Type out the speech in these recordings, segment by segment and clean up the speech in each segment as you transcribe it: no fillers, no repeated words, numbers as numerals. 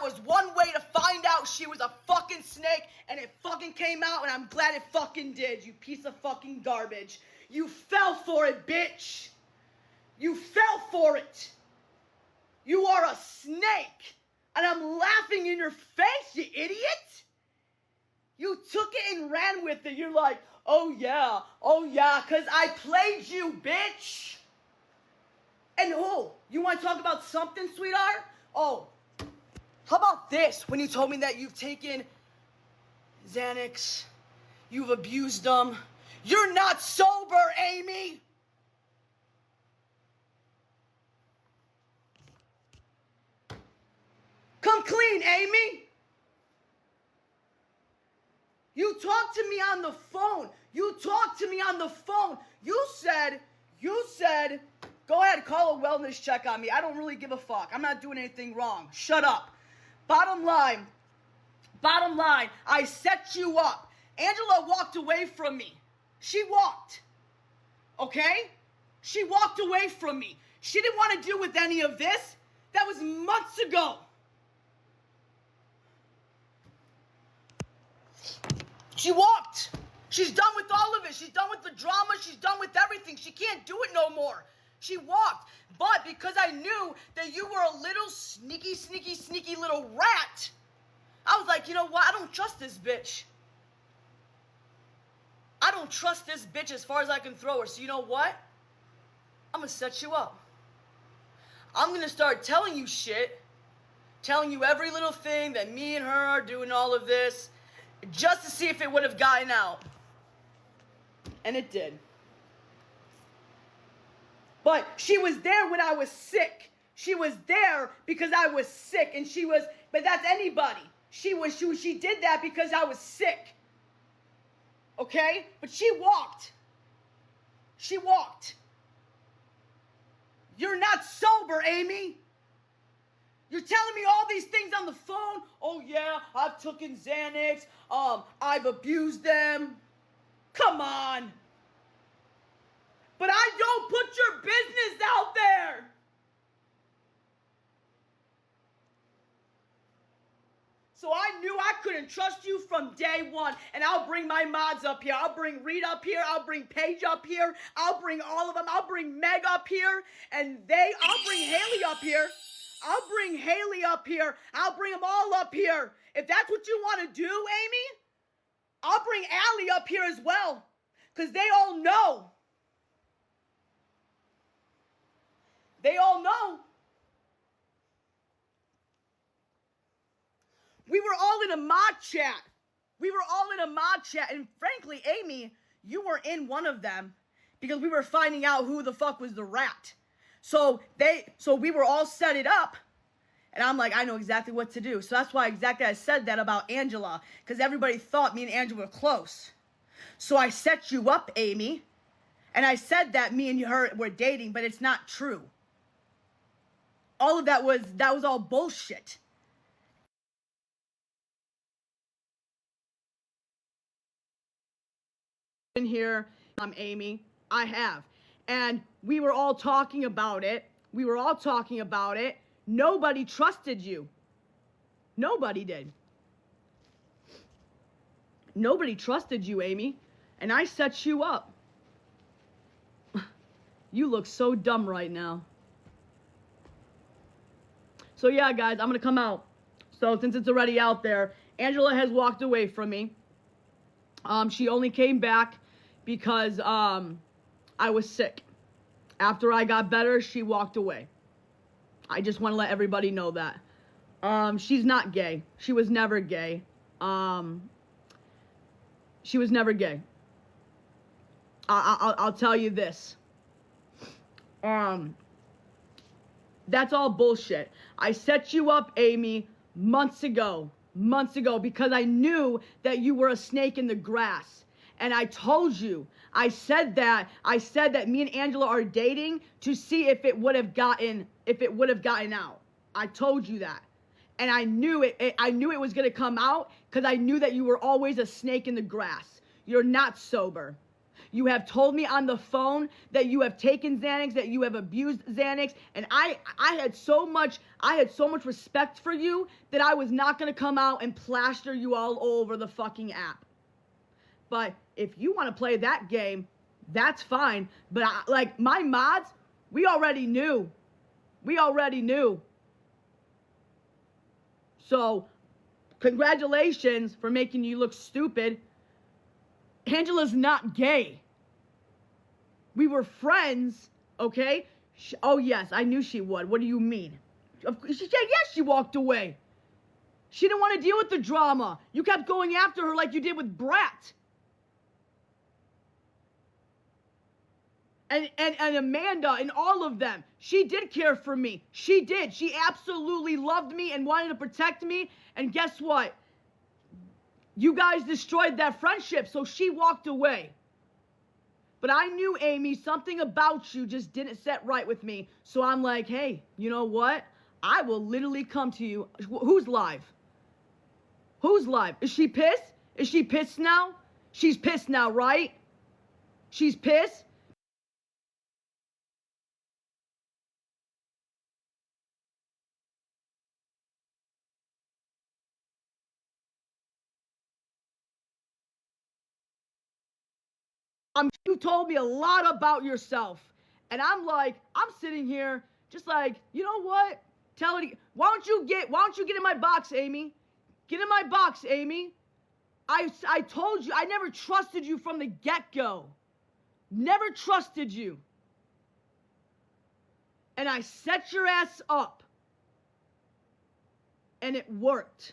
was one way to find out she was a fucking snake, and it fucking came out, and I'm glad it fucking did, you piece of fucking garbage. You fell for it, bitch. You fell for it. You are a snake, and I'm laughing in your face, you idiot. You took it and ran with it. You're like, oh yeah, because I played you, bitch. And you want to talk about something, sweetheart? Oh, how about this? When you told me that you've taken Xanax, you've abused them. You're not sober, Amy. Come clean, Amy. You talked to me on the phone. You said, go ahead, call a wellness check on me. I don't really give a fuck. I'm not doing anything wrong. Shut up. Bottom line, I set you up. Angela walked away from me. She walked. Okay? She walked away from me. She didn't want to deal with any of this. That was months ago. She walked. She's done with all of it. She's done with the drama. She's done with everything. She can't do it no more. She walked. But because I knew that you were a little sneaky little rat, I was like, you know what? I don't trust this bitch. I don't trust this bitch as far as I can throw her. So you know what? I'm going to set you up. I'm going to start telling you shit. Telling you every little thing that me and her are doing all of this. Just to see if it would have gotten out. And it did. But she was there when I was sick. She was there because I was sick. And but that's anybody. She did that because I was sick. Okay? But she walked. You're not sober, Amy. You're telling me all these things on the phone. Oh yeah, I've taken Xanax. I've abused them. Come on. But I don't put your business out there. So I knew I couldn't trust you from day one. And I'll bring my mods up here. I'll bring Reed up here. I'll bring Paige up here. I'll bring all of them. I'll bring Meg up here. And I'll bring Haley up here. I'll bring Haley up here. I'll bring them all up here. If that's what you want to do, Amy, I'll bring Allie up here as well. Because they all know. They all know. We were all in a mod chat. And frankly, Amy, you were in one of them. Because we were finding out who the fuck was the rat. So we were all set it up, and I'm like, I know exactly what to do. So that's why exactly I said that about Angela, because everybody thought me and Angela were close. So I set you up, Amy, and I said that me and her were dating, but it's not true. All of that was all bullshit. In here, Amy, I have. And we were all talking about it. Nobody trusted you. Nobody did. Nobody trusted you, Amy. And I set you up. You look so dumb right now. So yeah, guys, I'm going to come out. So since it's already out there, Angela has walked away from me. She only came back because I was sick. After I got better, she walked away. I just want to let everybody know that. She's not gay. She was never gay. She was never gay. I'll tell you this. That's all bullshit. I set you up, Amy, months ago, because I knew that you were a snake in the grass. And I told you, I said that me and Angela are dating to see if it would have gotten out. I told you that. And I knew it was going to come out because I knew that you were always a snake in the grass. You're not sober. You have told me on the phone that you have taken Xanax, that you have abused Xanax, and I had so much respect for you that I was not going to come out and plaster you all over the fucking app. But if you want to play that game, that's fine. But like my mods, we already knew. So, congratulations for making you look stupid. Angela's not gay. We were friends, okay? Oh, yes, I knew she would. What do you mean? Yes, she walked away. She didn't want to deal with the drama. You kept going after her like you did with Brat. And Amanda and all of them. She did care for me. She did. She absolutely loved me and wanted to protect me. And guess what? You guys destroyed that friendship, so she walked away. But I knew, Amy, something about you just didn't set right with me. So I'm like, hey, you know what? I will literally come to you. Who's live? Who's live? Is she pissed? Is she pissed now? She's pissed now, right? She's pissed? You told me a lot about yourself. And I'm like, I'm sitting here just like, you know what? Tell it. Why don't you get in my box, Amy? Get in my box, Amy. I told you, I never trusted you from the get-go. Never trusted you. And I set your ass up. And it worked.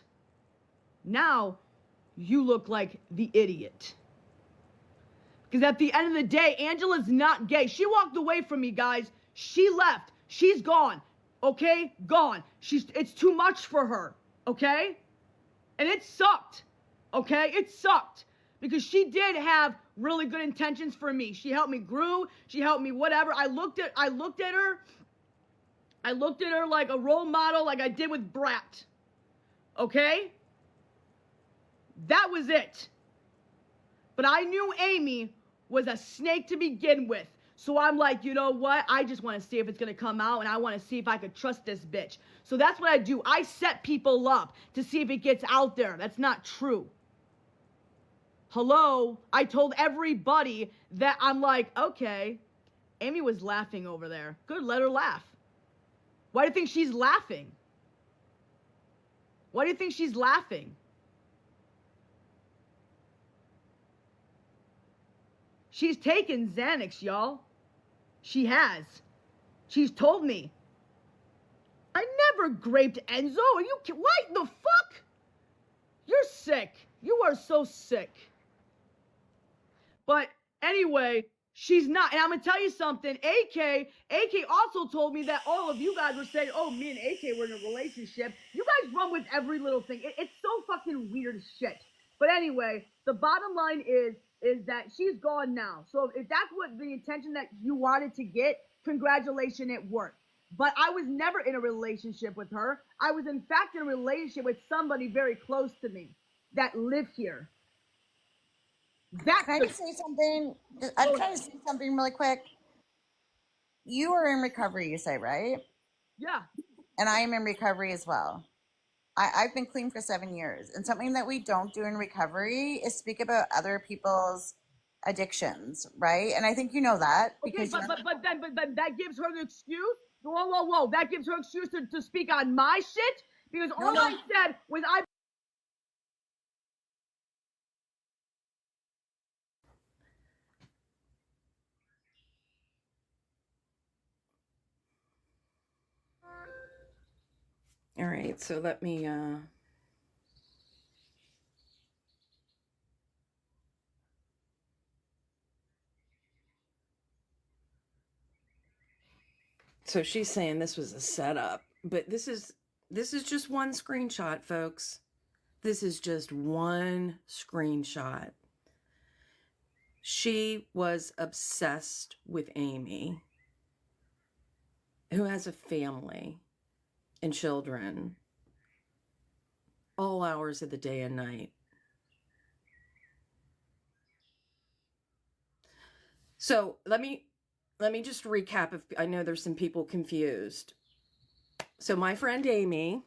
Now, you look like the idiot. Because at the end of the day, Angela's not gay. She walked away from me, guys. She left. She's gone. Okay? Gone. It's too much for her. Okay? And it sucked. Okay? It sucked. Because she did have really good intentions for me. She helped me grow. She helped me whatever. I looked at her like a role model, like I did with Brat. Okay? That was it. But I knew Amy was a snake to begin with. So I'm like, you know what? I just want to see if it's going to come out, and I want to see if I could trust this bitch. So that's what I do. I set people up to see if it gets out there. That's not true. Hello? I told everybody that I'm like, okay, Amy was laughing over there. Good, let her laugh. Why do you think she's laughing? Why do you think she's laughing? She's taken Xanax, y'all. She has. She's told me. I never graped Enzo. Are you kidding? What the fuck? You're sick. You are so sick. But anyway, she's not. And I'm going to tell you something. AK also told me that all of you guys were saying, oh, me and AK were in a relationship. You guys run with every little thing. It's so fucking weird shit. But anyway, the bottom line is that she's gone now. So if that's what the intention that you wanted to get, congratulations, it worked. But I was never in a relationship with her. I was in fact in a relationship with somebody very close to me that lived here. Can I just say something? I'm trying to say something really quick. You are in recovery, you say, right? Yeah. And I am in recovery as well. I've been clean for 7 years. And something that we don't do in recovery is speak about other people's addictions, right? And I think you know that. Because okay, but then that gives her the excuse. Whoa. That gives her excuse to speak on my shit? Because all I said was All right, so let me so she's saying this was a setup, but this is just one screenshot, folks. This is just one screenshot. She was obsessed with Amy, who has a family and children, all hours of the day and night. So let me just recap if I know there's some people confused. So my friend Amy,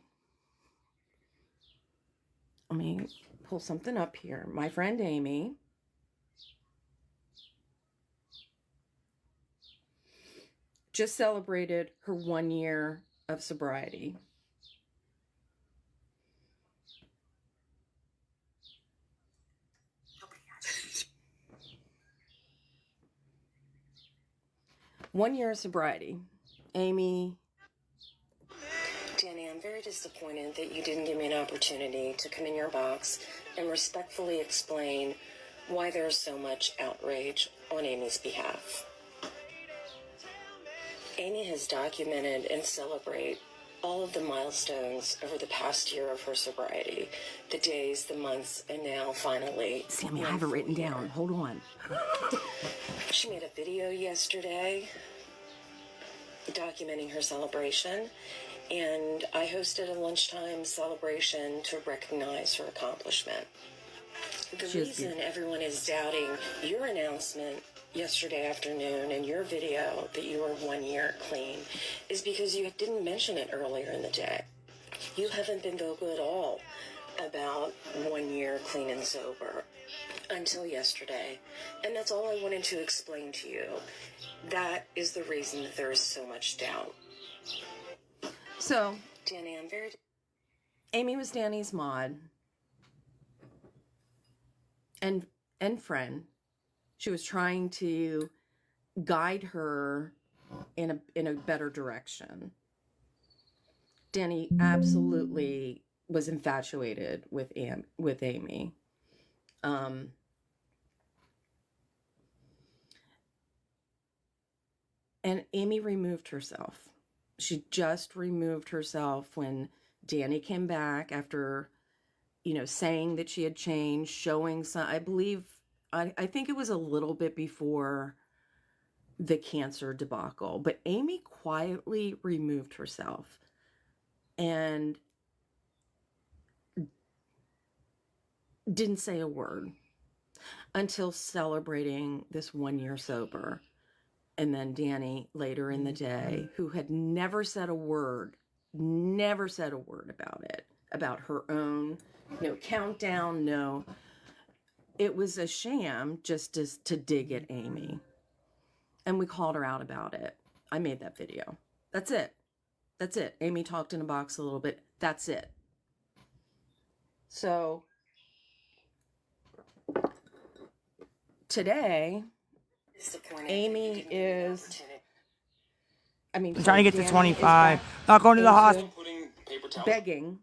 let me pull something up here. My friend Amy just celebrated her 1 year of sobriety. One year of sobriety. Amy. Dani, I'm very disappointed that you didn't give me an opportunity to come in your box and respectfully explain why there's so much outrage on Amy's behalf. Amy has documented and celebrated all of the milestones over the past year of her sobriety. The days, the months, and now finally... Sammy, I have it written down. Hold on. She made a video yesterday documenting her celebration, and I hosted a lunchtime celebration to recognize her accomplishment. The reason everyone is doubting your announcement yesterday afternoon and your video that you were 1 year clean is because you didn't mention it earlier in the day. You haven't been vocal at all about 1 year clean and sober until yesterday, and that's all I wanted to explain to you. That is the reason that there is so much doubt. So, Dani, I'm very... Amy was Dani's mod and friend. She was trying to guide her in a better direction. Dani absolutely was infatuated with Amy. And Amy removed herself. She just removed herself when Dani came back after, saying that she had changed, showing some, I think it was a little bit before the cancer debacle, but Amy quietly removed herself and didn't say a word until celebrating this 1 year sober. And then Dani later in the day, who had never said a word about it, about her own, no countdown, no. It was a sham just to dig at Amy. And we called her out about it. I made that video. That's it. Amy talked in a box a little bit. That's it. So today, Amy is, I'm trying to get to 25. Not going to the hospital. Begging.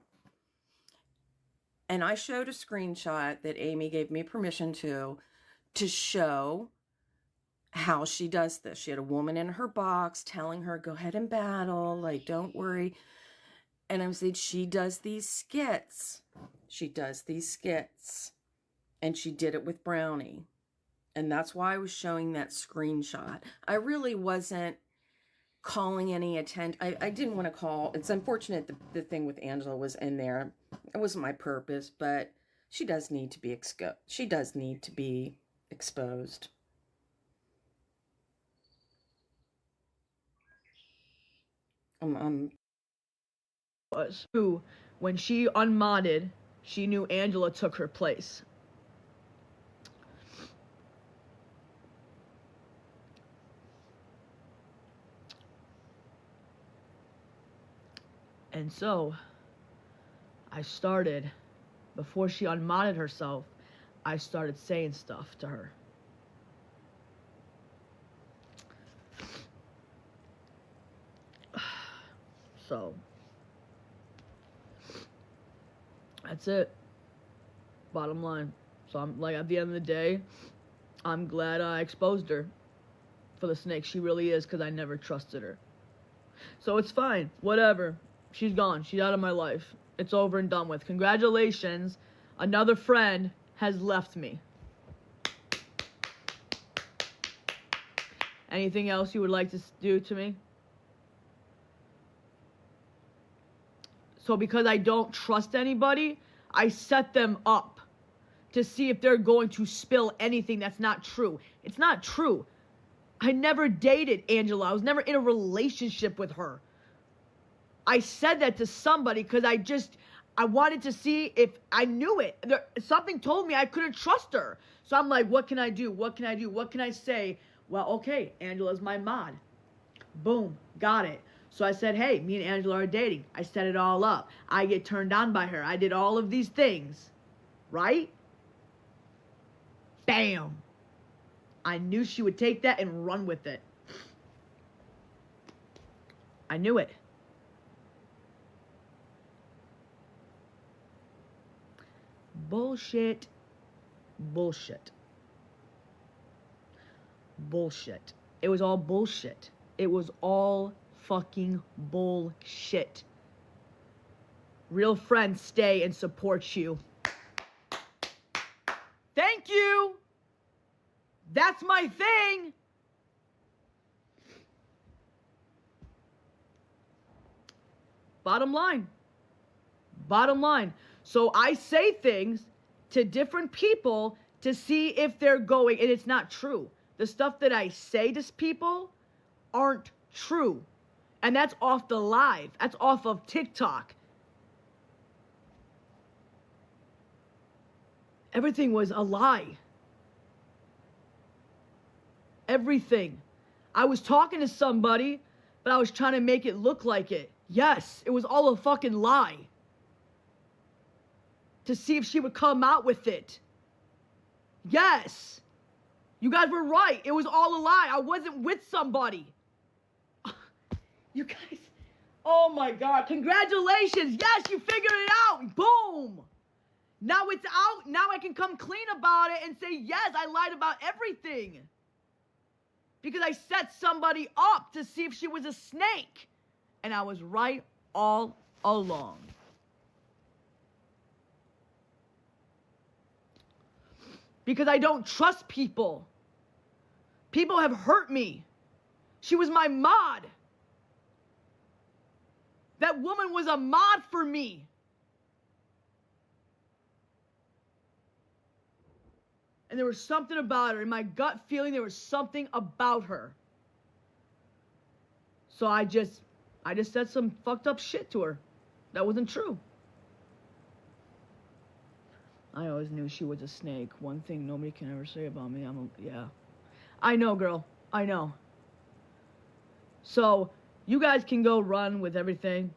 And I showed a screenshot that Amy gave me permission to show how she does this. She had a woman in her box telling her, go ahead and battle, like, don't worry. And I'm saying, she does these skits. And she did it with Brownie. And that's why I was showing that screenshot. I really wasn't calling any attention. I didn't want to call. It's unfortunate the thing with Angela was in there. It wasn't my purpose, but she does need to be exposed. Was who, when she unmodded, she knew Angela took her place. And so, I started, before she unmodded herself, I started saying stuff to her. So, that's it. Bottom line. So I'm like, at the end of the day, I'm glad I exposed her for the snake she really is, because I never trusted her. So it's fine. Whatever. She's gone. She's out of my life. It's over and done with. Congratulations. Another friend has left me. Anything else you would like to do to me? So because I don't trust anybody, I set them up to see if they're going to spill anything that's not true. It's not true. I never dated Angela. I was never in a relationship with her. I said that to somebody because I wanted to see if I knew it. Something told me I couldn't trust her. So I'm like, what can I do? What can I do? What can I say? Well, okay, Angela's my mod. Boom, got it. So I said, hey, me and Angela are dating. I set it all up. I get turned on by her. I did all of these things. Right? Bam. I knew she would take that and run with it. I knew it. Bullshit. Bullshit. Bullshit. It was all bullshit. It was all fucking bullshit. Real friends stay and support you. Thank you. That's my thing. Bottom line. Bottom line. So I say things to different people to see if they're going, and it's not true. The stuff that I say to people aren't true. And that's off the live. That's off of TikTok. Everything was a lie. Everything. I was talking to somebody, but I was trying to make it look like it. Yes, it was all a fucking lie. To see if she would come out with it. Yes. You guys were right. It was all a lie. I wasn't with somebody. You guys. Oh my God. Congratulations. Yes, you figured it out. Boom. Now it's out. Now I can come clean about it and say, yes, I lied about everything. Because I set somebody up to see if she was a snake. And I was right all along. Because I don't trust people. People have hurt me. She was my mod. That woman was a mod for me. And there was something about her. In my gut feeling, there was something about her. So I just said some fucked up shit to her. That wasn't true. I always knew she was a snake. One thing nobody can ever say about me, yeah. I know, girl. I know. So, you guys can go run with everything.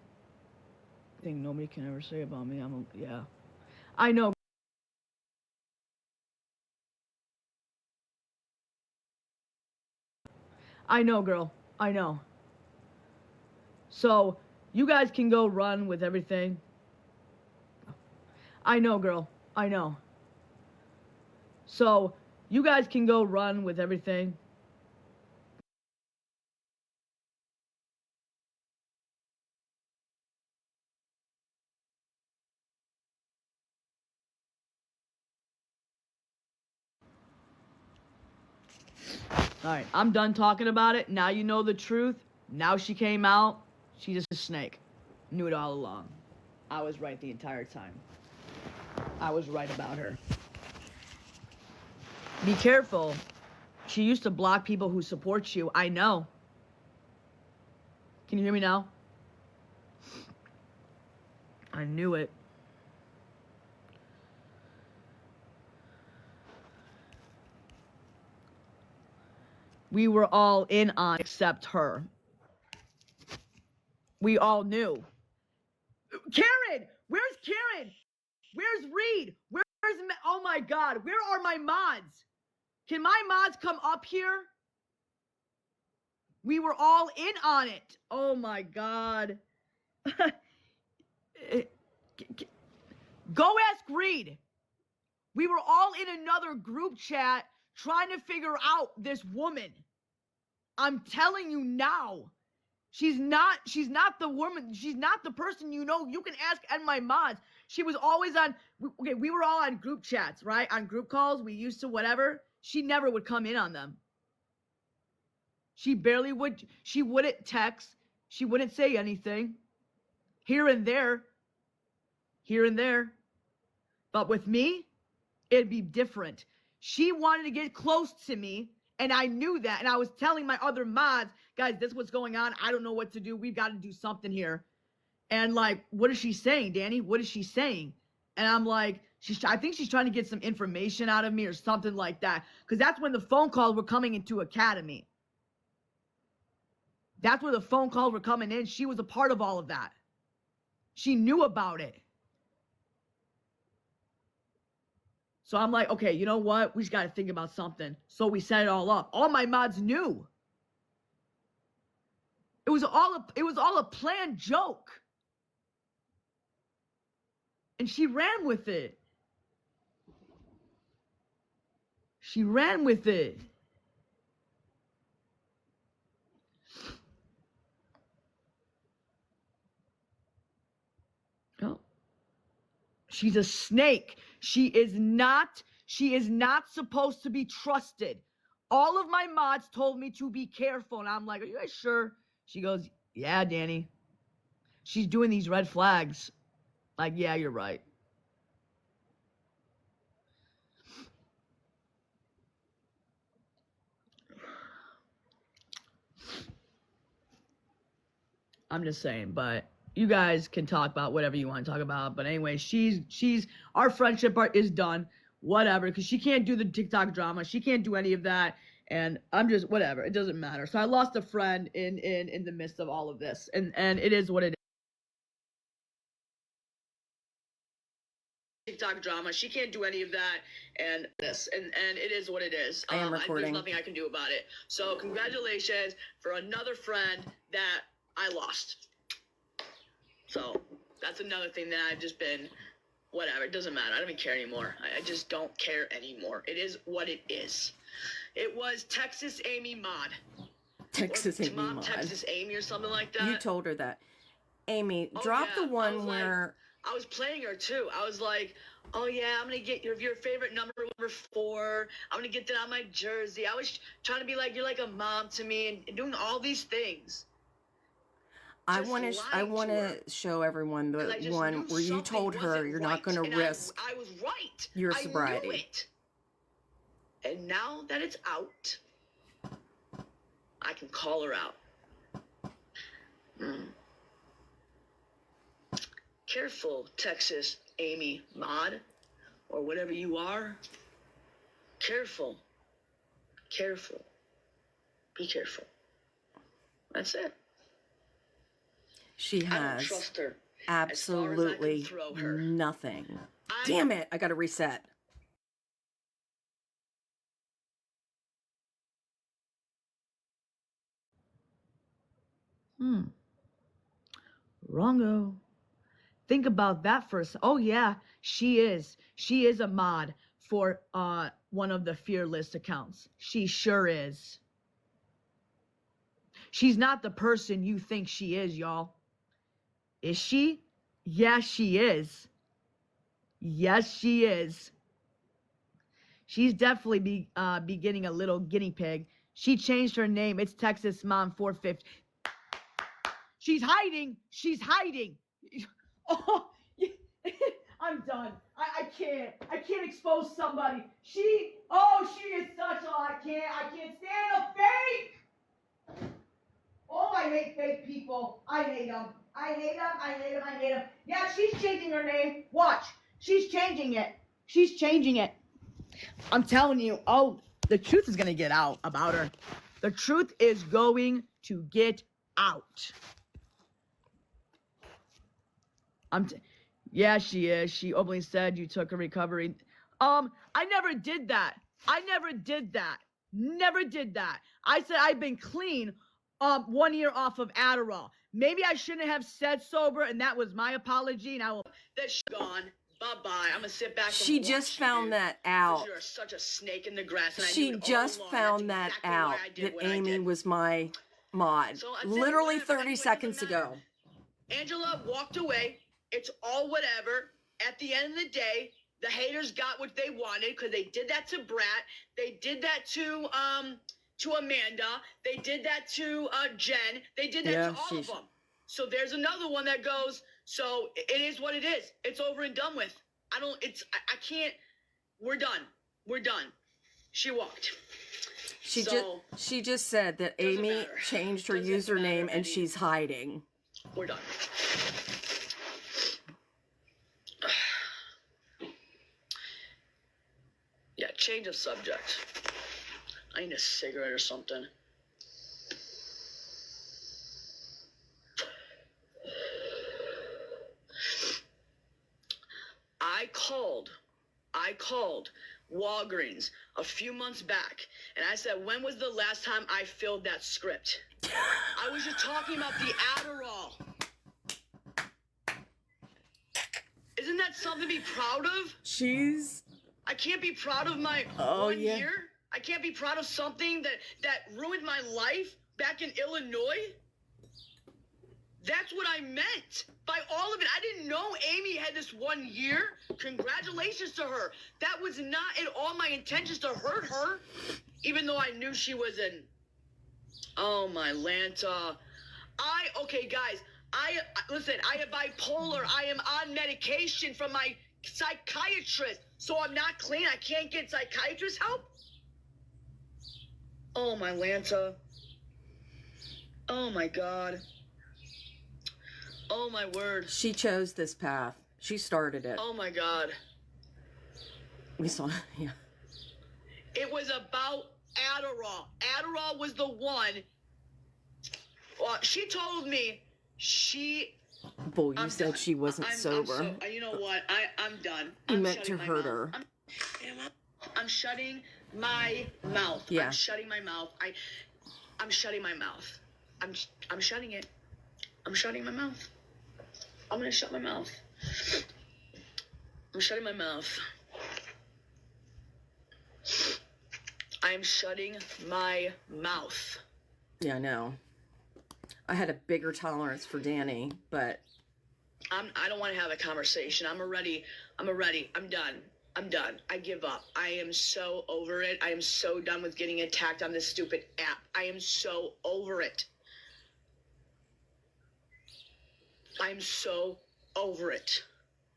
Thing nobody can ever say about me, yeah. I know. I know, girl. I know. So, you guys can go run with everything. I know, girl. I know. So, you guys can go run with everything. Alright, I'm done talking about it. Now you know the truth. Now she came out. She's just a snake. Knew it all along. I was right the entire time. I was right about her. Be careful. She used to block people who support you. I know. Can you hear me now? I knew it. We were all in on except her. We all knew. Karen! Where's Karen? Where's Reed? Oh my God, where are my mods? Can my mods come up here? We were all in on it. Oh my God. Go ask Reed. We were all in another group chat trying to figure out this woman. I'm telling you now. She's not the woman. She's not the person you know. You can ask and my mods. She was always on, okay, we were all on group chats, right? On group calls, we used to whatever. She never would come in on them. She barely would, she wouldn't text. She wouldn't say anything. Here and there. Here and there. But with me, it'd be different. She wanted to get close to me, And I knew that. And I was telling my other mods, guys, this is what's going on. I don't know what to do. We've got to do something here. And like, what is she saying, Dani? What is she saying? And I'm like, I think she's trying to get some information out of me or something like that. Because that's when the phone calls were coming into Academy. That's where the phone calls were coming in. She was a part of all of that. She knew about it. So I'm like, okay, you know what? We just got to think about something. So we set it all up. All my mods knew. It was all a planned joke. And she ran with it. She ran with it. Oh. She's a snake. She is not supposed to be trusted. All of my mods told me to be careful. And I'm like, are you guys sure? She goes, yeah, Dani. She's doing these red flags. Like, yeah, you're right. I'm just saying, but you guys can talk about whatever you want to talk about. But anyway, she's our friendship part is done. Whatever, because she can't do the TikTok drama. She can't do any of that. And I'm just whatever. It doesn't matter. So I lost a friend in the midst of all of this. And it is what it is. TikTok drama. She can't do any of that. And this. And it is what it is. I am recording. There's nothing I can do about it. So congratulations for another friend that I lost. So that's another thing that I've just been, whatever, it doesn't matter. I don't even care anymore. I just don't care anymore. It is what it is. It was Texas Amy Mod. Texas Amy Mod. Texas Amy or something like that. You told her that. Amy, drop the one where... I was playing her too. I was like, oh yeah, I'm going to get your favorite number 4. I'm going to get that on my jersey. I was trying to be like, you're like a mom to me and doing all these things. I want to show everyone the one where you told her you're not going to risk I was right. your sobriety. I knew it. And now that it's out, I can call her out. Careful, Texas Amy Mod, or whatever you are. Careful. Careful. Be careful. That's it. She has trust her absolutely nothing. Damn it, I gotta reset. Wrongo. Think about that first. Oh yeah, she is. She is a mod for one of the Fearless accounts. She sure is. She's not the person you think she is, y'all. Is she? Yes, she is. Yes, she is. She's definitely beginning a little guinea pig. She changed her name. It's Texas Mom 450. She's hiding. She's hiding. Oh, I'm done. I can't expose somebody. She is such a, I can't stand a fake. Oh, I hate fake people. I hate them. I hate them. I hate them. I hate them. Yeah, she's changing her name. Watch. She's changing it. She's changing it. I'm telling you. Oh, the truth is going to get out about her. The truth is going to get out. Yeah, she is. She openly said you took a recovery. I never did that. I never did that. Never did that. I said I've been clean 1 year off of Adderall. Maybe I shouldn't have said sober, and that was my apology. And I will. That's gone. Bye-bye. I'm going to sit back. She just found that out. You're such a snake in the grass. And she just found that out, that Amy was my mod. So literally 30 seconds ago. Angela walked away. It's all whatever. At the end of the day, the haters got what they wanted because they did that to Brat. They did that to Amanda. They did that to Jen. They did that to all of them. So there's another one that goes, so it is what it is. It's over and done with. I can't. We're done. We're done. She walked. She just said that Amy changed her username and she's hiding. We're done. Yeah, change of subject. I need a cigarette or something. I called Walgreens a few months back, and I said, when was the last time I filled that script? I was just talking about the Adderall. Isn't that something to be proud of? I can't be proud of my 1 year? I can't be proud of something that ruined my life back in Illinois? That's what I meant by all of it. I didn't know Amy had this 1 year. Congratulations to her. That was not at all my intentions to hurt her, even though I knew she was in. Oh, my Lanta. Okay, guys, listen, I am bipolar. I am on medication from my psychiatrist, so I'm not clean. I can't get psychiatrist help. Oh, my Lanta. Oh, my God. Oh, my word. She chose this path. She started it. Oh, my God. We saw, yeah. It was about Adderall. Adderall was the one. She told me Boy, you said she wasn't sober. You know what? I'm done. You meant to hurt her. I'm shutting my mouth. Yeah. I'm shutting my mouth. I'm shutting my mouth. I'm shutting it. I'm shutting my mouth. I'm gonna shut my mouth. I'm shutting my mouth. I'm shutting my mouth. Yeah, I know. I had a bigger tolerance for Dani, but I don't want to have a conversation. I'm done. I give up. I am so over it. I am so done with getting attacked on this stupid app. I am so over it. I'm so over it.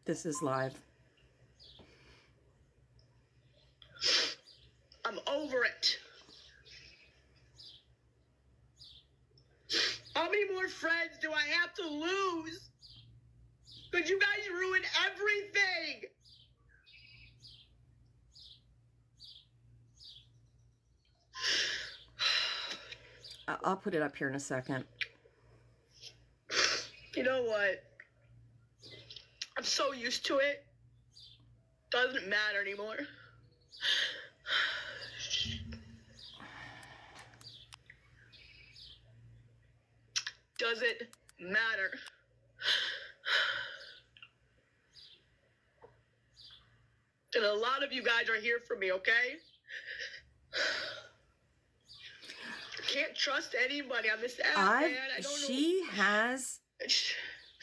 this is live. I'm over it. How many more friends do I have to lose? Because you guys ruined everything. I'll put it up here in a second. You know what? I'm so used to it. Doesn't matter anymore. Doesn't matter. And a lot of you guys are here for me, okay? I can't trust anybody on this app, man. I don't know. She has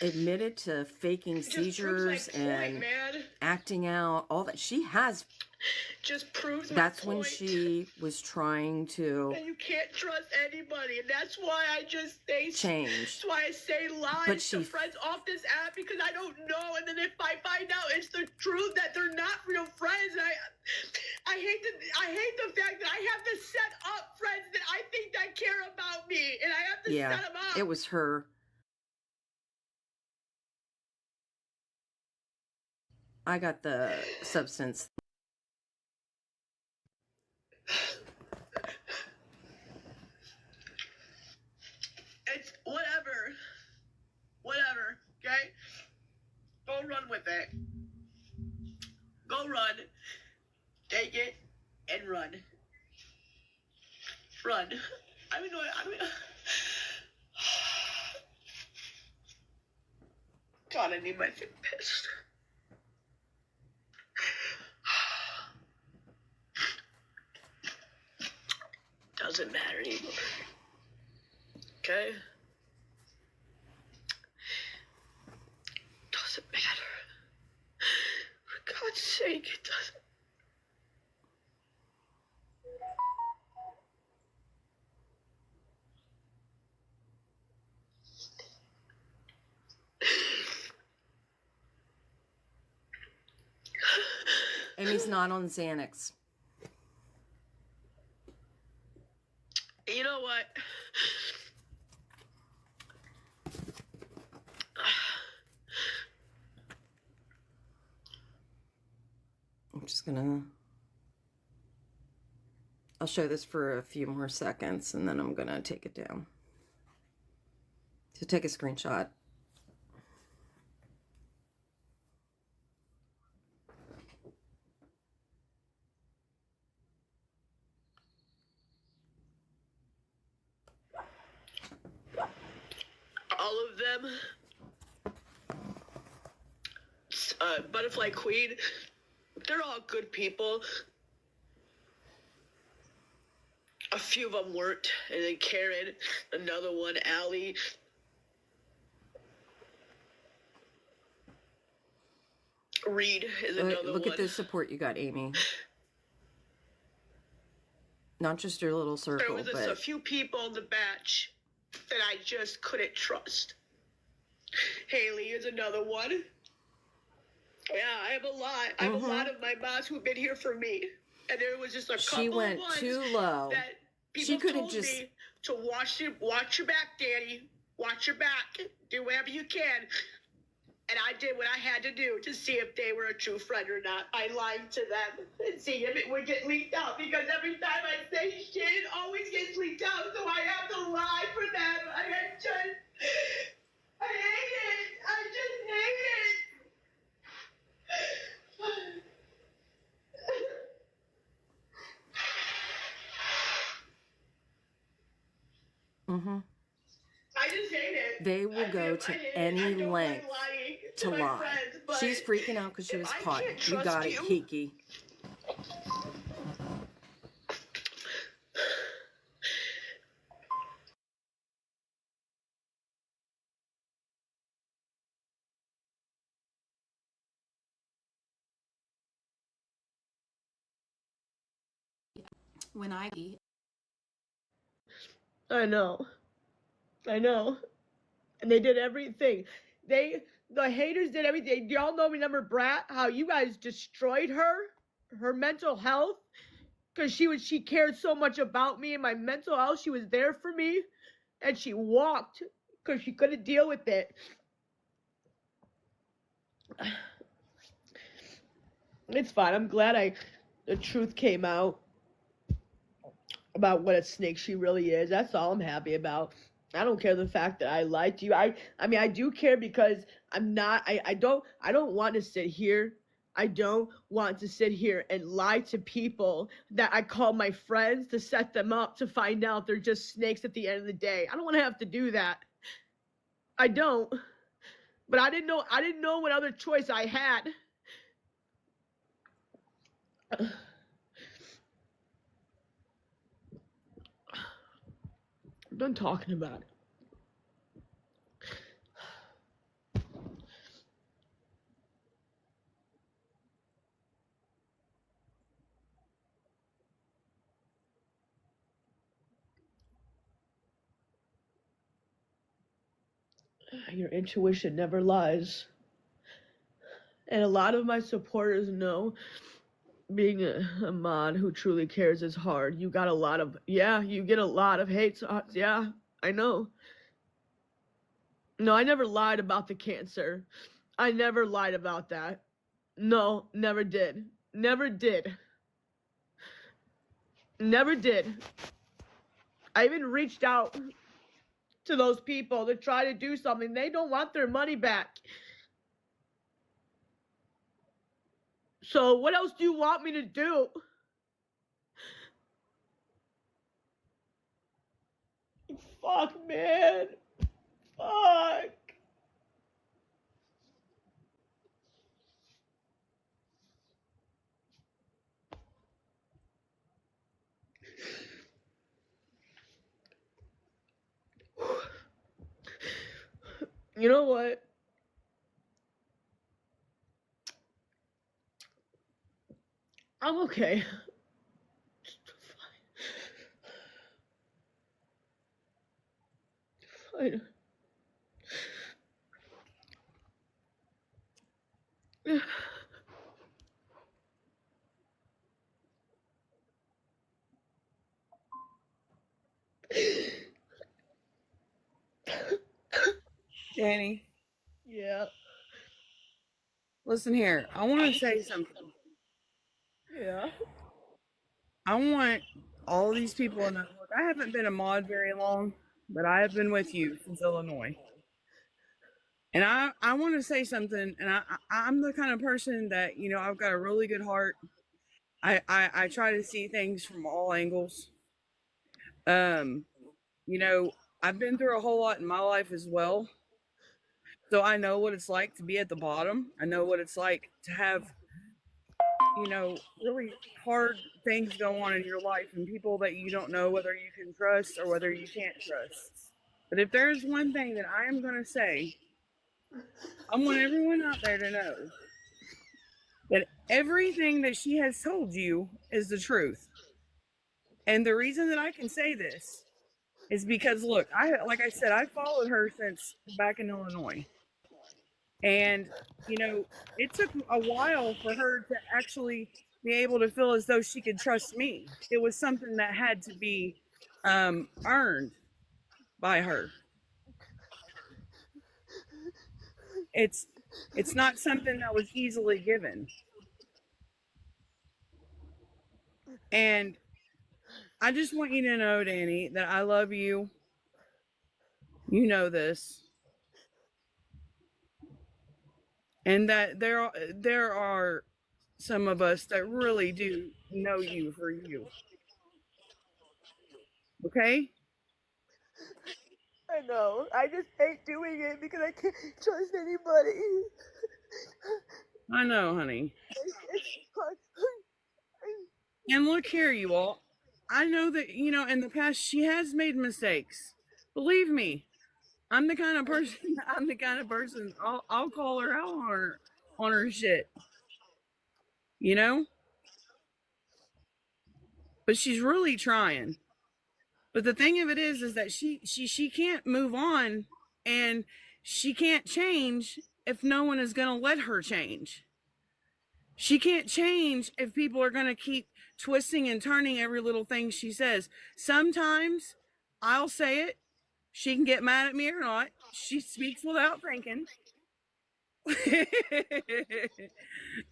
admitted to faking seizures and acting out, all that. She has. Just proves my That's point. when she was trying to And you can't trust anybody, and that's why I just stay change. That's why I say lies to friends off this app, because I don't know. And then if I find out it's the truth that they're not real friends, and I hate the fact that I have to set up friends that I think that care about me, and I have to set them up. It was her. I got the substance. It's whatever, okay? Go run with it. Go run. Take it and run. Run. I mean, God, I need my thing pissed. Doesn't matter anymore. Okay? Doesn't matter. For God's sake, it doesn't. Amy's not on Xanax. You know what? I'm just gonna... I'll show this for a few more seconds and then I'm gonna take it down. So take a screenshot. All of them. Butterfly Queen. They're all good people. A few of them weren't. And then Karen, another one, Allie. Reed is another Look one. at the support you got, Amy. Not just your little circle, There was just a few people in the batch that I just couldn't trust. Haley is another one. Yeah, I have a lot. I have a lot of my moms who've been here for me. And there was just a couple She went of ones too low. that people She could have told just... me to watch your back, Dani. Watch your back. Do whatever you can. And I did what I had to do to see if they were a true friend or not. I lied to them and see if it would get leaked out. Because every time I say shit, it always gets leaked out. So I have to lie for them. I hate it. I just hate it. I just hate it. They will go to any length to lie. Friends, She's freaking out because she was caught. You got it, Kiki. When I know. And they did everything. The haters did everything. Do y'all know, remember Brat, how you guys destroyed her mental health? Because she cared so much about me and my mental health. She was there for me. And she walked because she couldn't deal with it. It's fine. I'm glad the truth came out about what a snake she really is. That's all I'm happy about. I don't care the fact that I lied to you. I mean, I do care because I'm not, I don't want to sit here. I don't want to sit here and lie to people that I call my friends to set them up to find out they're just snakes at the end of the day. I don't want to have to do that. I don't. But I didn't know what other choice I had. I'm done talking about it. Your intuition never lies. And a lot of my supporters know being a mod who truly cares is hard. You get a lot of hate. Yeah, I know. No, I never lied about the cancer. I never lied about that. No, never did. Never did. Never did. I even reached out to those people to try to do something. They don't want their money back. So what else do you want me to do? Fuck, man. Fuck. You know what? I'm okay. Fine. Dani, Yeah. listen here. I want to say something. Yeah. I want all these people to know. Look, I haven't been a mod very long, but I have been with you since Illinois. And I want to say something, and I'm the kind of person that, you know, I've got a really good heart. I try to see things from all angles. Um, you know, I've been through a whole lot in my life as well. So I know what it's like to be at the bottom. I know what it's like to have, you know, really hard things go on in your life and people that you don't know whether you can trust or whether you can't trust. But if there's one thing that I am going to say, I want everyone out there to know that everything that she has told you is the truth. And the reason that I can say this is because, look, like I said, I followed her since back in Illinois. And, you know, it took a while for her to actually be able to feel as though she could trust me. It was something that had to be earned by her. It's not something that was easily given. And I just want you to know, Dani, that I love you. You know this. And that there are some of us that really do know you for you. Okay? I know. I just hate doing it because I can't trust anybody. I know, honey. It's hard. And look here, you all. I know that, you know, in the past she has made mistakes. Believe me, I'm the kind of person I'll call her out on her shit. You know? But she's really trying. But the thing of it is that she can't move on and she can't change if no one is gonna let her change. She can't change if people are gonna keep twisting and turning every little thing she says. Sometimes I'll say it. She can get mad at me or not. She speaks without thinking.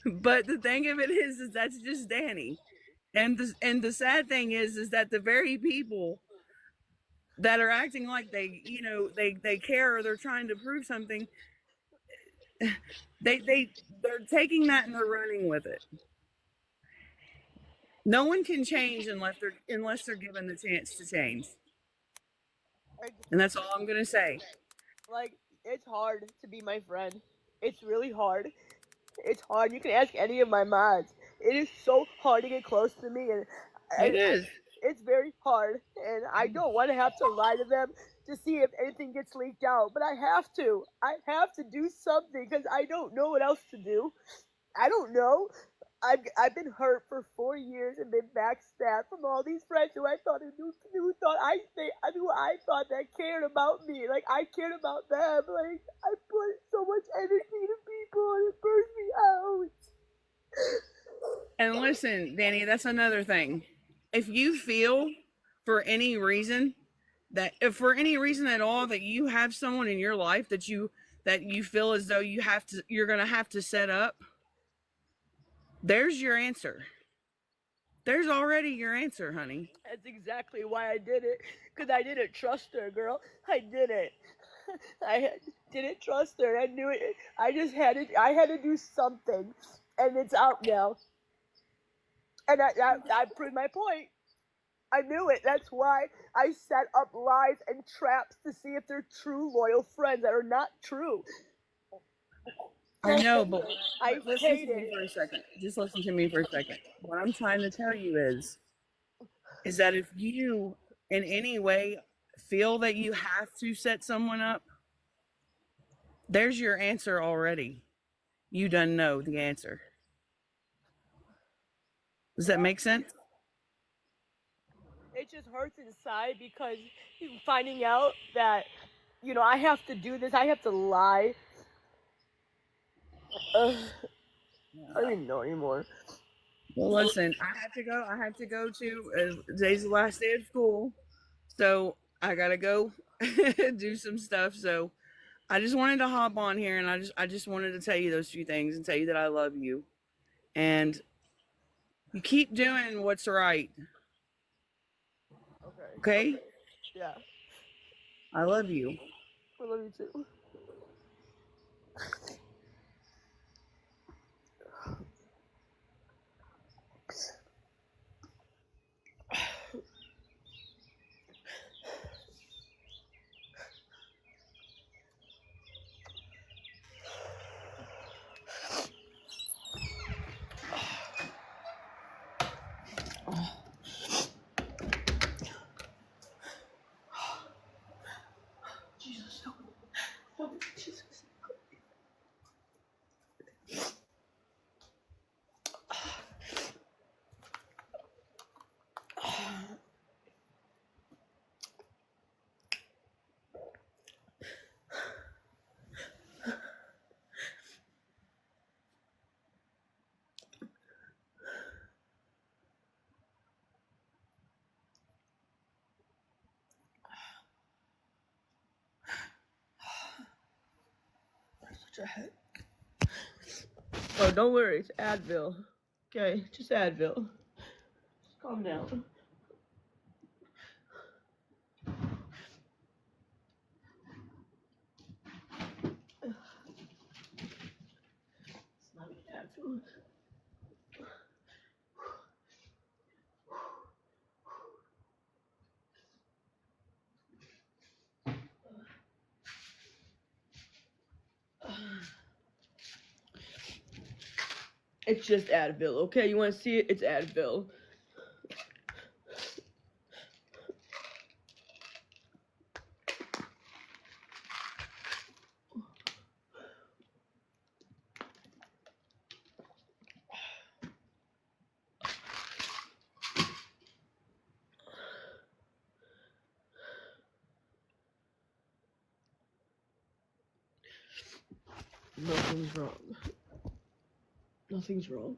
But the thing of it is that's just Dani. And the sad thing is that the very people that are acting like they, you know, they care or they're trying to prove something, they're taking that and they're running with it. No one can change unless they're given the chance to change. And that's all I'm gonna say. Like, it's hard to be my friend. It's really hard. It's hard. You can ask any of my mods. It is so hard to get close to me, and It is. it's very hard. And I don't want to have to lie to them to see if anything gets leaked out, but I have to. I have to do something because I don't know what else to do. I don't know. I've been hurt for 4 years and been backstabbed from all these friends who I thought who thought who I thought that cared about me. Like I cared about them. Like I put so much energy into people and it burns me out. And listen, Dani, that's another thing. If you feel for any reason that if for any reason at all that you have someone in your life that you feel as though you're going to have to set up, there's your answer. There's already your answer, honey. That's exactly why I did it. Because I didn't trust her, girl. I didn't. Didn't trust her. I knew it. I had to do something. And it's out now. And I proved my point. I knew it. That's why I set up lies and traps to see if they're true loyal friends that are not true. I know, but I listen hate to me it. for a second. Just listen to me for a second. What I'm trying to tell you is that if you in any way feel that you have to set someone up, there's your answer already. You done know the answer. Does that make sense? It just hurts inside because finding out that, I have to do this. I have to lie. I don't even know anymore. Well, listen, I have to go. Today's the last day of school. So I got to go do some stuff. So I just wanted to hop on here, and I just wanted to tell you those few things and tell you that I love you, and you keep doing what's right. Okay? Yeah. I love you. I love you too. Jesus, help me. Help me, Jesus. Such a head. Oh, don't worry, it's Advil. Okay, just Advil. Just calm down. It's not Advil. It's just Advil, okay? You want to see it? It's Advil. Nothing's wrong. Nothing's wrong.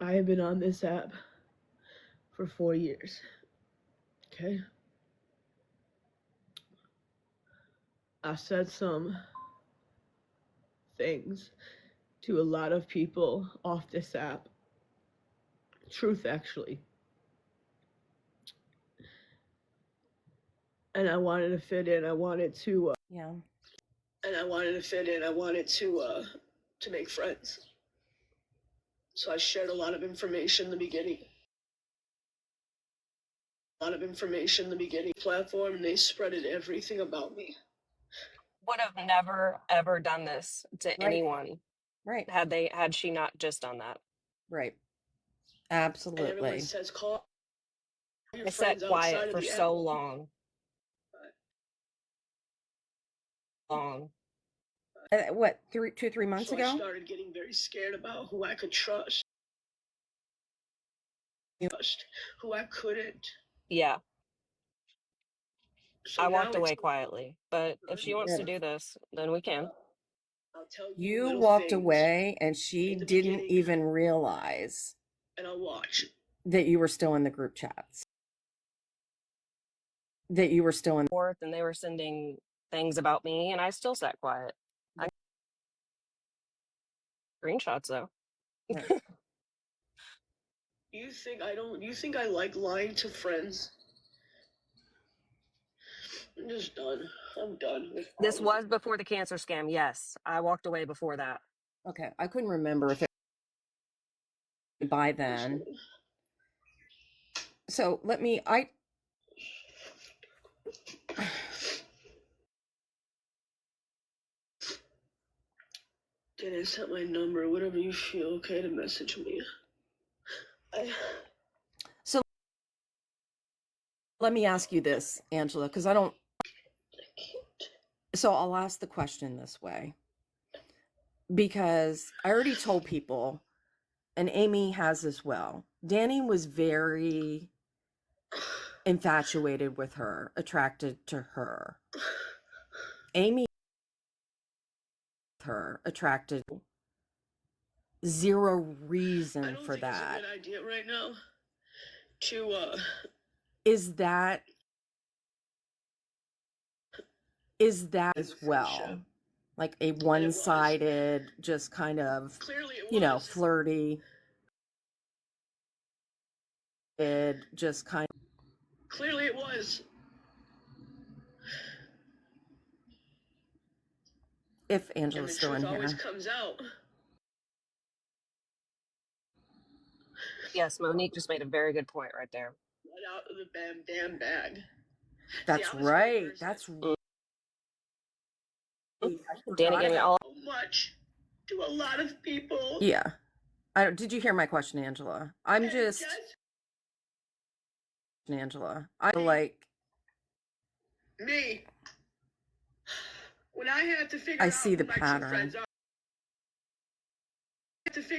I have been on this app for 4 years. Okay? I said some things to a lot of people off this app. Truth, actually. And I wanted to fit in. I wanted to. Yeah. And I wanted to fit in. I wanted to make friends. So I shared a lot of information in the beginning. Platform, and they spreaded everything about me. Would have never ever done this to Right. anyone Right. had she not just done that. Right. And everyone Absolutely. says, call your I sat friends quiet outside of for the app. so long. Long. What, 3 months So I ago? started getting very scared about who I could trust, who I couldn't. Yeah. So I now walked away quietly. But if she wants to do this, then we can. I'll tell you You little walked things away and she in the didn't beginning, even realize and I'll watch. that you were still in the group chats. That you were still in. Forth, and they were sending things about me, and I still sat quiet. I screenshots though. Right. You think I don't? You think I like lying to friends? I'm just done. I'm done with all This of was it. before the cancer scam. Yes, I walked away before that. Okay. I couldn't remember if it by then. So Dani, set my number, whatever you feel okay to message me. So let me ask you this, Angela, because I don't. So I'll ask the question this way. Because I already told people, and Amy has as well. Dani was very infatuated with her, attracted to her. Amy, her, attracted. Zero reason for that. It's a good idea right now to Is that as well? Like a one-sided, just kind of, you know, flirty. It just kind of. Clearly it was. If Angela's still in here. Always comes out. Yes, Monique just made a very good point right there. Let out of the damn bag. That's right. That's right. Dani gave me all. So much to a lot of people. Yeah. Did you hear my question, Angela? Angela, I like. Me. When I had to figure I see the pattern.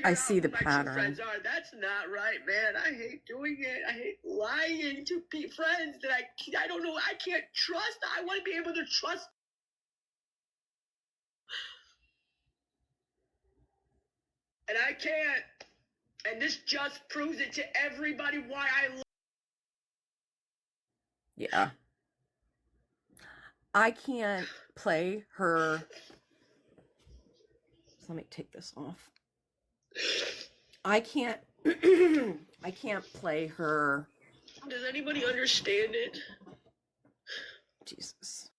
I see the pattern. That's not right, man. I hate doing it. I hate lying to friends that I don't know. I can't trust. I want to be able to trust. And I can't. And this just proves it to everybody why I. Yeah. I can't play her. So let me take this off. I can't play her. Does anybody understand it? Jesus.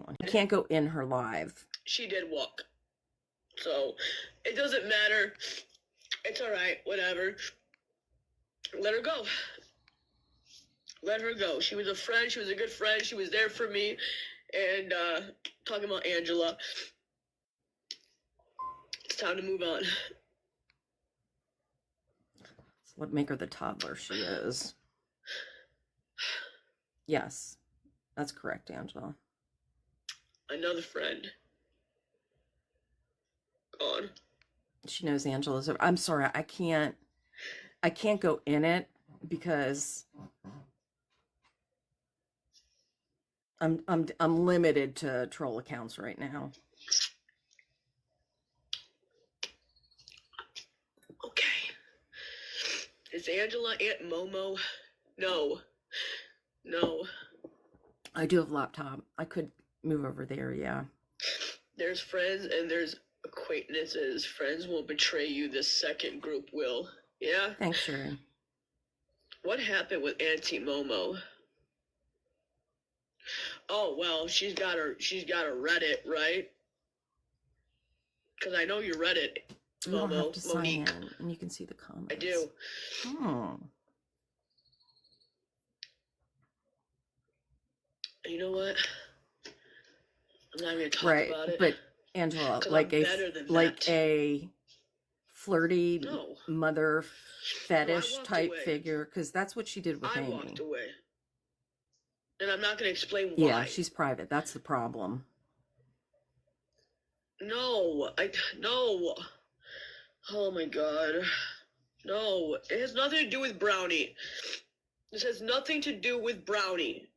I can't go in her live. She did walk. So it doesn't matter. It's all right. Whatever. Let her go. Let her go. She was a friend. She was a good friend. She was there for me. And talking about Angela. It's time to move on. What make her the toddler she is. Yes, that's correct, Angela. Another friend. Gone. She knows Angela's. I'm sorry, I can't go in it because I'm limited to troll accounts right now. Okay. Is Angela Aunt Momo? No. I do have a laptop. I could move over there, yeah. There's friends and there's acquaintances. Friends won't betray you. The second group will. Yeah? Thanks, Sherry. What happened with Auntie Momo? Oh, well, she's got a Reddit, right? Because I know you read it. You don't have to sign in, and you can see the comments. I do. Oh. You know what? I'm not going to talk about it. But Angela, like a flirty mother fetish type figure, because that's what she did with Amy. I walked away. And I'm not going to explain why. Yeah, she's private. That's the problem. No. Oh my God. No. It has nothing to do with Brownie. This has nothing to do with Brownie.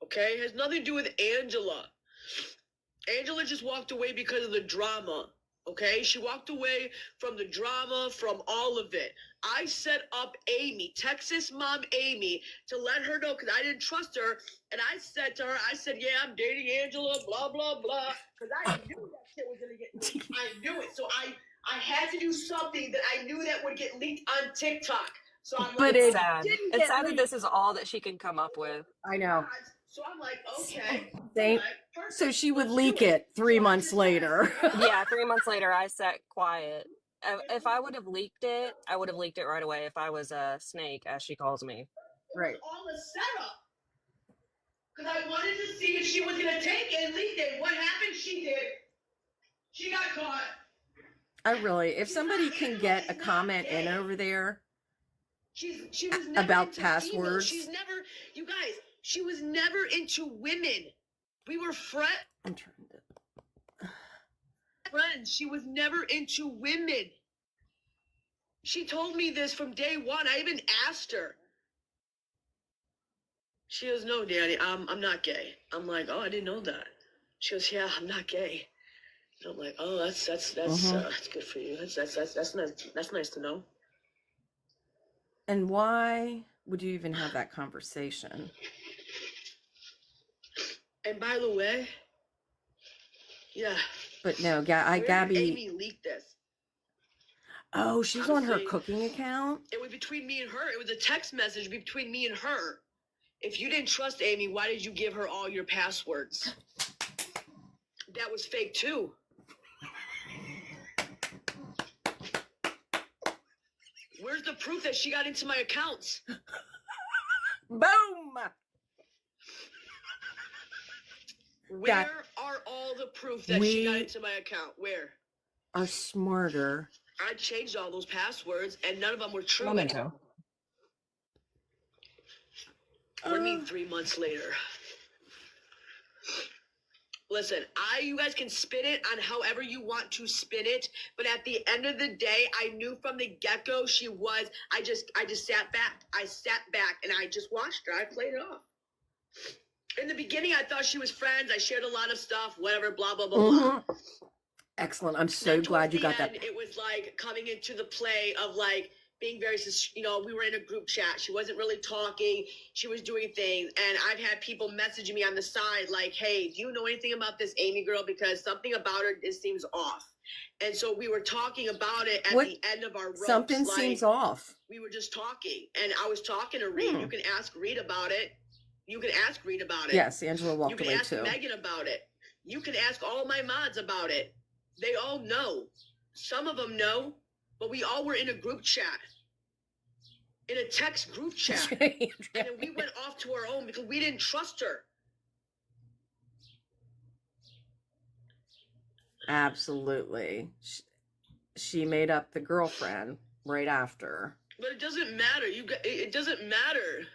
Okay? It has nothing to do with Angela. Angela just walked away because of the drama. Okay? She walked away from the drama, from all of it. I set up Amy, Texas mom Amy, to let her know because I didn't trust her. And I said to her, yeah, I'm dating Angela, blah, blah, blah. Because I knew that shit was going to get leaked. I knew it. So I had to do something that I knew that would get leaked on TikTok. So I'm like, it's sad. It's sad that this is all that she can come up with. I know. So I'm like, okay. So she would leak it 3 months later. Yeah, 3 months later, I sat quiet. If I would have leaked it, I would have leaked it right away if I was a snake, as she calls me. Right. All the setup. Because I wanted to see if she was going to take it and leak it. What happened? She did. She got caught. If somebody can get a comment in over there she was about passwords. You guys, she was never into women. We were friends. I'm trying to. Friends. She was never into women. She told me this from day one. I even asked her. She goes, no, Dani, I'm not gay. I'm like, oh, I didn't know that. She goes, yeah, I'm not gay. And I'm like, oh, that's good for you. That's nice to know. And why would you even have that conversation? And by the way, yeah. But no, Where Gabby. did Amy leak this? Oh, she's on her cooking account? It was between me and her. It was a text message between me and her. If you didn't trust Amy, why did you give her all your passwords? That was fake too. Where's the proof that she got into my accounts? Boom! Where are all the proof that she got into my account? Where? Are smarter. I changed all those passwords, and none of them were true. Memento. What do you mean 3 months later? Listen, you guys can spin it on however you want to spin it, but at the end of the day, I knew from the get-go she was. I just sat back. I sat back and I just watched her. I played it off. In the beginning, I thought she was friends. I shared a lot of stuff, whatever, blah, blah, blah, blah. Excellent. I'm so glad you got that. It was like coming into the play of like being very, we were in a group chat. She wasn't really talking. She was doing things. And I've had people messaging me on the side like, hey, do you know anything about this Amy girl? Because something about her, it seems off. And so we were talking about it at the end of our ropes. Something seems off. We were just talking. And I was talking to Reed. You can ask Reed about it. You can ask Reed about it. Yes, Angela walked away too. You can ask Megan about it. You can ask all my mods about it. They all know. Some of them know, but we all were in a group chat. In a text group chat. And then we went off to our own because we didn't trust her. Absolutely. She made up the girlfriend right after. But it doesn't matter. It doesn't matter.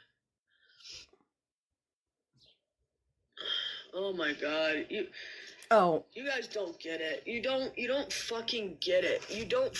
Oh my God. You guys don't get it. You don't fucking get it. You don't.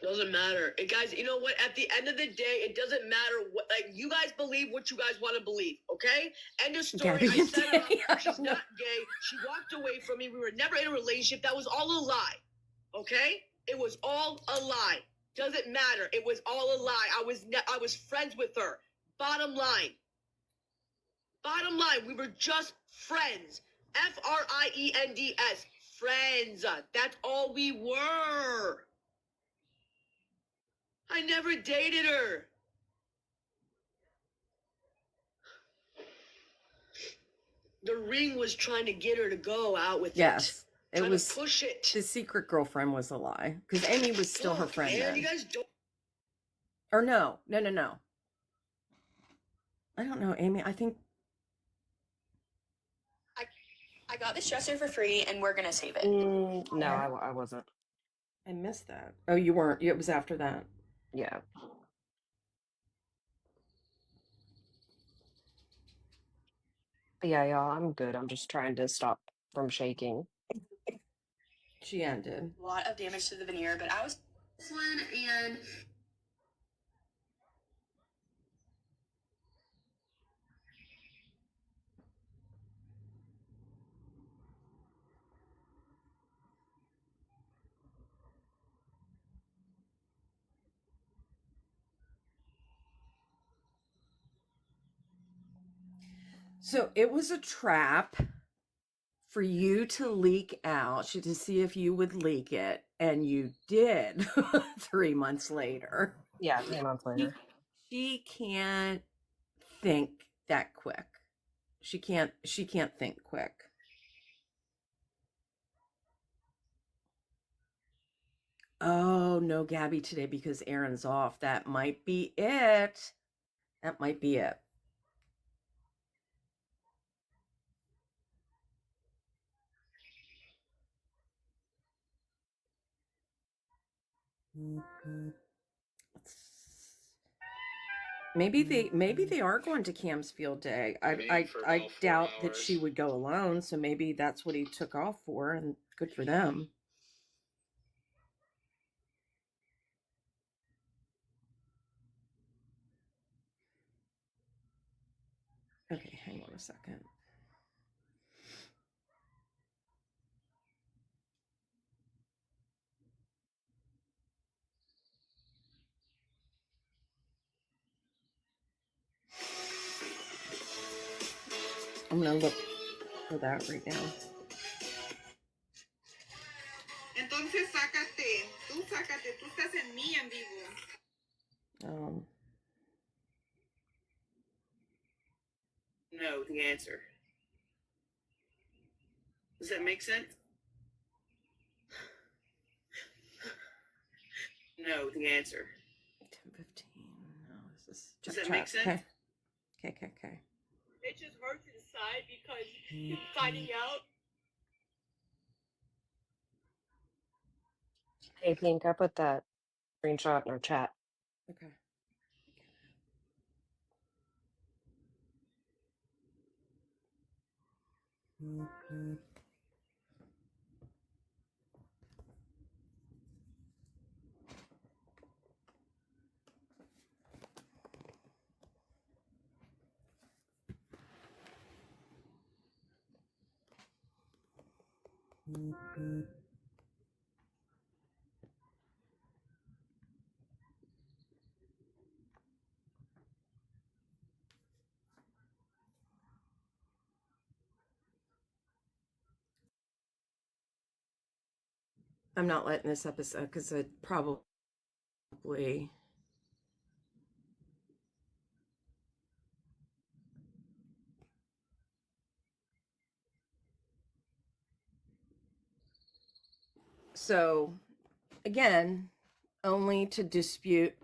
Doesn't matter. Guys, you know what? At the end of the day, it doesn't matter what, like, you guys believe what you guys want to believe, okay? End of story. I set her up. She's not gay. She walked away from me. We were never in a relationship. That was all a lie, okay? It was all a lie. Doesn't matter. It was all a lie. I was friends with her. Bottom line. Bottom line, we were just friends. Friends. Friends. That's all we were. I never dated her. The ring was trying to get her to go out with it. Yes. It was to push it. The secret girlfriend was a lie. Because Amy was still her friend then. You guys don't. Or no. I don't know, Amy. I think I got this dresser for free and we're gonna save it. No, I wasn't. I missed that. Oh, you weren't. It was after that. Yeah. But yeah, y'all, I'm good. I'm just trying to stop from shaking. She ended. A lot of damage to the veneer, but I was this one and So it was a trap for you to leak out, to see if you would leak it, and you did 3 months later. Yeah, 3 months later. She can't think that quick. She can't think quick. Oh, no Gabby today because Aaron's off. That might be it. Maybe they are going to Cam's field day. I doubt that she would go alone, so maybe that's what he took off for, and good for them. Okay, hang on a second. I'm gonna look for that right now. Entonces sácate, tú estás en mí en vivo. No, the answer. Does that make sense? No, the answer. 10:15. No, this is Does that make sense? Okay. It just hurts inside because you're finding out. Hey, Pink, I put that screenshot in our chat. Okay. I'm not letting this episode because it probably. So, again, only to dispute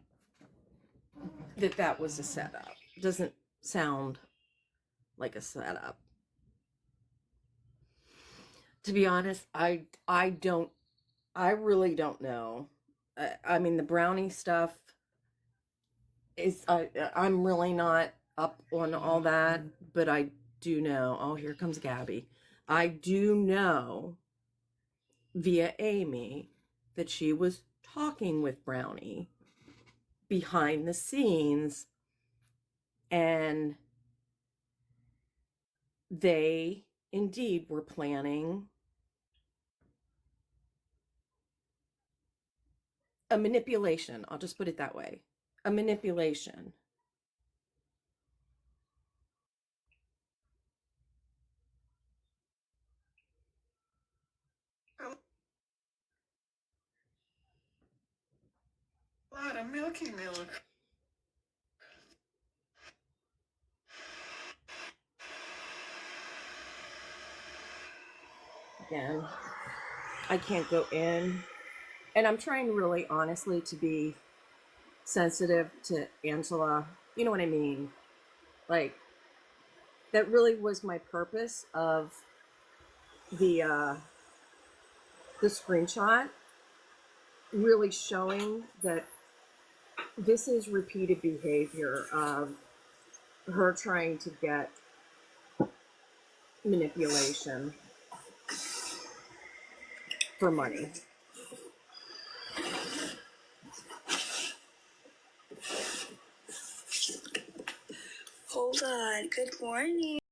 that was a setup. Doesn't sound like a setup. To be honest, I really don't know. I mean, the brownie stuff is I'm really not up on all that, but I do know. Oh, here comes Gabby. I do know via Amy that she was talking with Brownie behind the scenes, and they indeed were planning a manipulation. I'll just put it that way. A manipulation. A lot of milky milk. Again, I can't go in, and I'm trying really honestly to be sensitive to Angela. You know what I mean? Like, that really was my purpose of the screenshot, really showing that this is repeated behavior of her trying to get manipulation for money. Hold on. Good morning.